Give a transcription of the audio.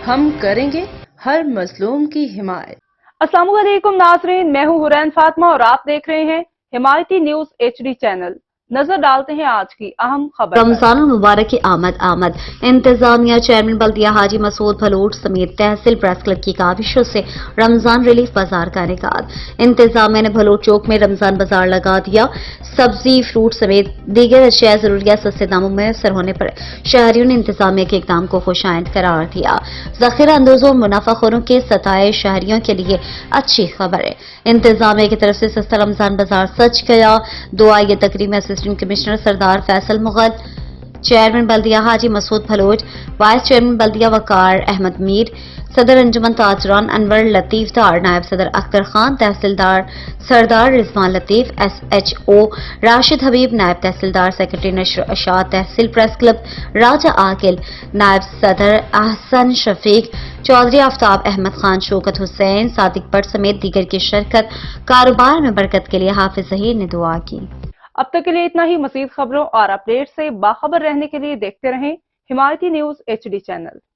ہم کریں گے ہر مظلوم کی حمایت۔ السلام علیکم ناظرین، میں ہوں حرین فاطمہ اور آپ دیکھ رہے ہیں حمایتی نیوز HD چینل۔ نظر ڈالتے ہیں آج کی اہم خبر۔ رمضان المبارک کی آمد انتظامیہ چیئرمین بلدیہ حاجی مسعود بھلوٹ سمیت تحصیل پریس کلب کی کاوشوں سے رمضان ریلیف بازار کا انعقاد۔ انتظامیہ نے بھلوٹ چوک میں رمضان بازار لگا دیا۔ سبزی، فروٹ سمیت دیگر اشیاء ضروریات سستے داموں میں میسر ہونے پر شہریوں نے انتظامیہ کے اقدام کو خوش آئند قرار دیا۔ ذخیرہ اندوزوں اور منافع خوروں کے ستائش شہریوں کے لیے اچھی خبر ہے۔ انتظامیہ کی طرف سے سستا رمضان بازار سج گیا۔ دعائیہ تقریب میں اسسٹنٹ کمشنر سردار فیصل مغل، چیئرمین بلدیہ حاجی مسعود بھلوٹ، وائس چیئرمین بلدیہ وقار احمد میر، صدر انجمن تاجران انور لطیف دار، نائب صدر اختر خان، تحصیلدار سردار رضوان لطیف، SHO راشد حبیب، نائب تحصیلدار سیکرٹری نشر اشاعت تحصیل پریس کلب راجہ عاقل، نائب صدر احسن شفیق، چودھری آفتاب احمد خان، شوکت حسین، صادق بٹ سمیت دیگر کی شرکت کاروبار میں برکت کے لیے حافظ ظہیر نے دعا کی۔ اب تک کے لیے اتنا ہی۔ مزید خبروں اور اپڈیٹ سے باخبر رہنے کے لیے دیکھتے رہیں حمایتی نیوز HD چینل۔